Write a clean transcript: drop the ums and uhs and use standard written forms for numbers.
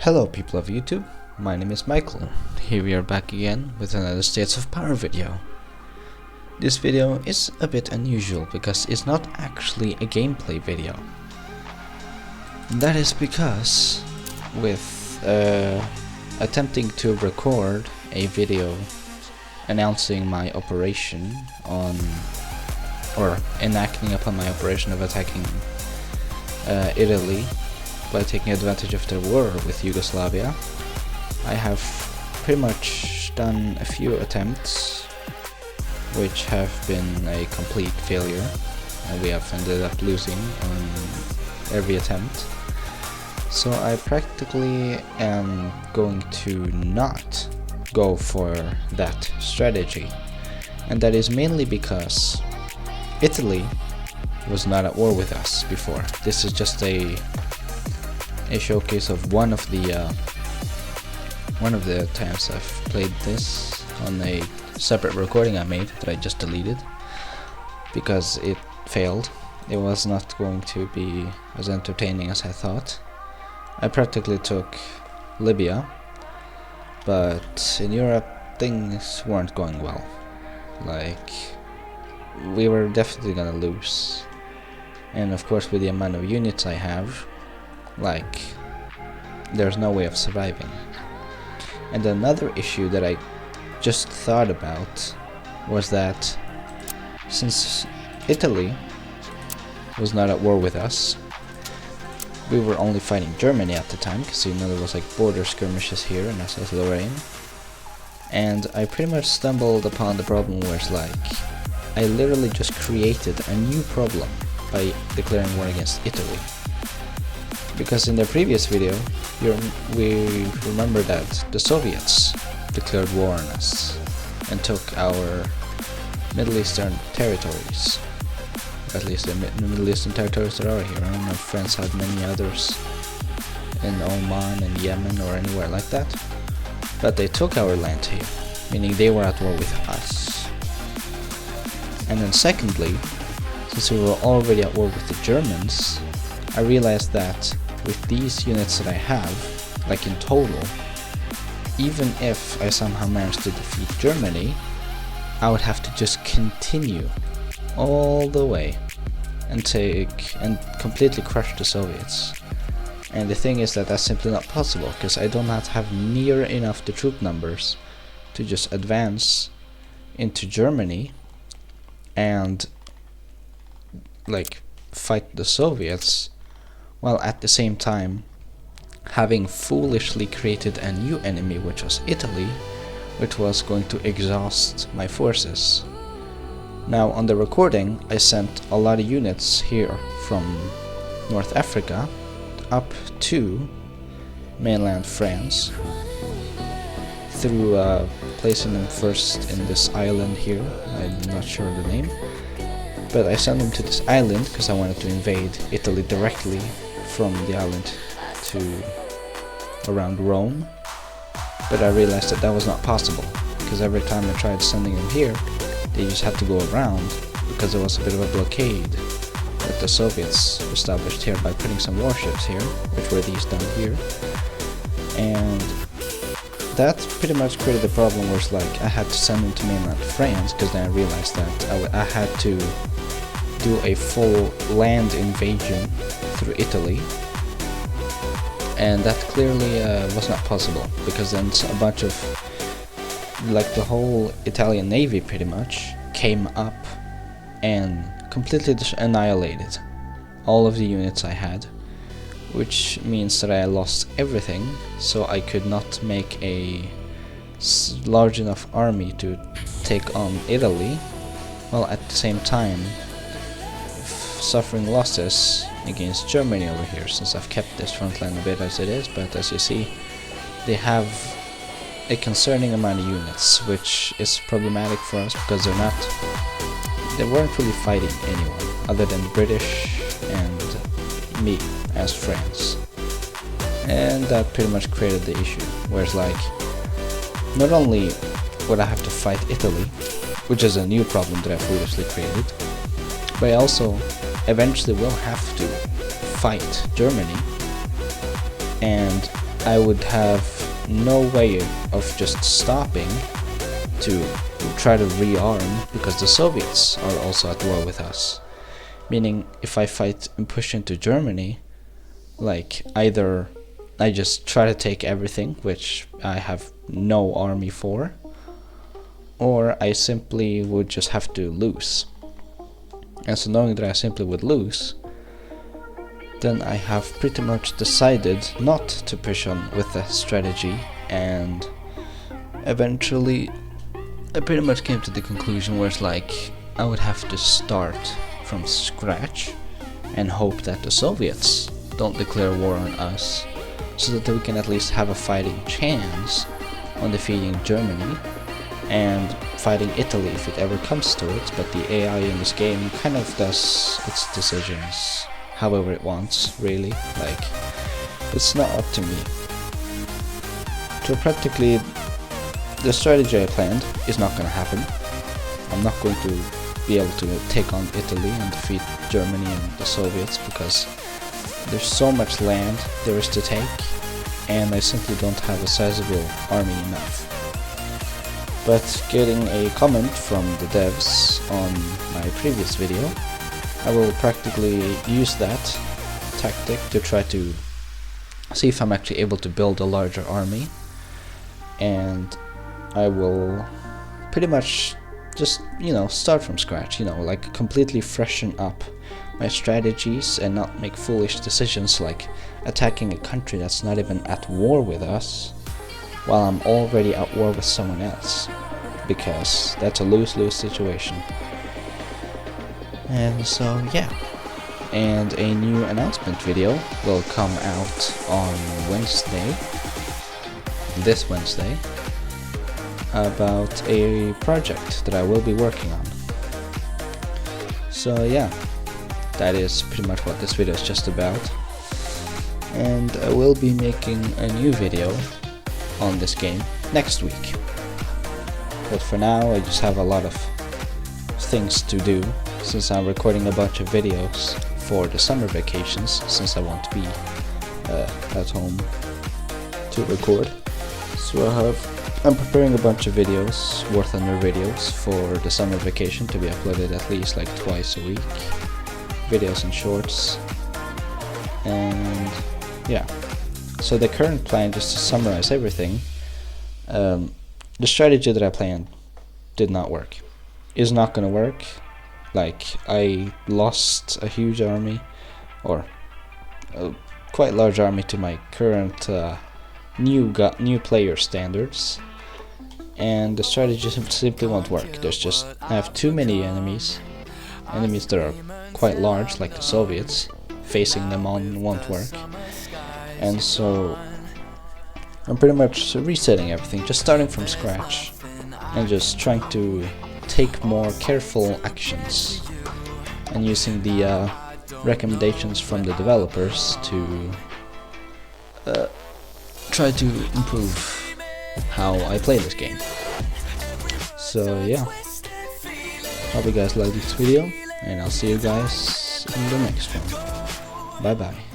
Hello people of YouTube, my name is Michael. Here we are back again with another States of Power video. This video is a bit unusual because it's not actually a gameplay video. That is because with attempting to record a video announcing my operation on, or enacting upon my operation of attacking Italy by taking advantage of their war with Yugoslavia, I have pretty much done a few attempts which have been a complete failure, and we have ended up losing on every attempt. So I practically am going to not go for that strategy, and that is mainly because Italy was not at war with us before. This is just a showcase of one of the times I've played this on a separate recording I made that I just deleted because it failed. It was not going to be as entertaining as I thought. I practically took Libya, but in Europe things weren't going well. Like, we were definitely gonna lose, and of course with the amount of units I have, like, there's no way of surviving. And another issue that I just thought about was that since Italy was not at war with us, we were only fighting Germany at the time, because you know there was like border skirmishes here in Alsace-Lorraine, and I pretty much stumbled upon the problem where it's like I literally just created a new problem by declaring war against Italy. Because in the previous video, we remember that the Soviets declared war on us and took our Middle Eastern territories. At least the Middle Eastern territories that are here. I don't know if France had many others in Oman and Yemen or anywhere like that. But they took our land here, meaning they were at war with us. And then secondly, since we were already at war with the Germans, I realized that with these units that I have, like in total, even if I somehow managed to defeat Germany, I would have to just continue all the way and completely crush the Soviets. And the thing is that that's simply not possible, because I do not have near enough the troop numbers to just advance into Germany and like fight the Soviets, while at the same time having foolishly created a new enemy, which was Italy, which was going to exhaust my forces. Now on the recording I sent a lot of units here from North Africa up to mainland France, through placing them first in this island here. I'm not sure the name, but I sent them to this island because I wanted to invade Italy directly from the island to around Rome. But I realized that that was not possible, because every time I tried sending them here, they just had to go around, because there was a bit of a blockade that the Soviets established here by putting some warships here, which were these down here. And that pretty much created the problem where it's like I had to send them to mainland France, because then I realized that I had to do a full land invasion through Italy, and that clearly was not possible, because then a bunch of, like, the whole Italian navy pretty much came up and completely annihilated all of the units I had, which means that I lost everything, so I could not make a large enough army to take on Italy, while at the same time suffering losses against Germany over here, since I've kept this front line a bit as it is. But as you see, they have a concerning amount of units, which is problematic for us because they weren't really fighting anyone other than British and me as France. And that pretty much created the issue, whereas like, not only would I have to fight Italy, which is a new problem that I foolishly created, but I also eventually will have to fight Germany, and I would have no way of just stopping to try to rearm, because the Soviets are also at war with us. Meaning, if I fight and push into Germany, like, either I just try to take everything, which I have no army for, or I simply would just have to lose. And so knowing that I simply would lose, then I have pretty much decided not to push on with the strategy, and eventually I pretty much came to the conclusion where it's like I would have to start from scratch and hope that the Soviets don't declare war on us, so that we can at least have a fighting chance on defeating Germany and fighting Italy if it ever comes to it. But the AI in this game kind of does its decisions however it wants, really. Like, it's not up to me. So practically, the strategy I planned is not gonna happen. I'm not going to be able to take on Italy and defeat Germany and the Soviets, because there's so much land there is to take, and I simply don't have a sizable army enough. But getting a comment from the devs on my previous video, I will practically use that tactic to try to see if I'm actually able to build a larger army, and I will pretty much just, start from scratch, like completely freshen up my strategies and not make foolish decisions like attacking a country that's not even at war with us while I'm already at war with someone else, because that's a lose-lose situation. And so yeah, and a new announcement video will come out on this Wednesday, about a project that I will be working on. So yeah, that is pretty much what this video is just about, and I will be making a new video on this game next week. But for now, I just have a lot of things to do, since I'm recording a bunch of videos for the summer vacations, since I won't be at home to record. So I'm preparing a bunch of videos, War Thunder videos, for the summer vacation to be uploaded at least like twice a week. Videos and shorts. And yeah. So the current plan, just to summarize everything, the strategy that I planned did not work. Is not gonna work. Like, I lost a huge army, or a quite large army, to my current new player standards, and the strategy simply won't work. I have too many enemies that are quite large, like the Soviets. Facing them on won't work, and so I'm pretty much resetting everything, just starting from scratch, and just trying to take more careful actions, and using the recommendations from the developers to try to improve how I play this game. So yeah, hope you guys like this video, and I'll see you guys in the next one. Bye bye.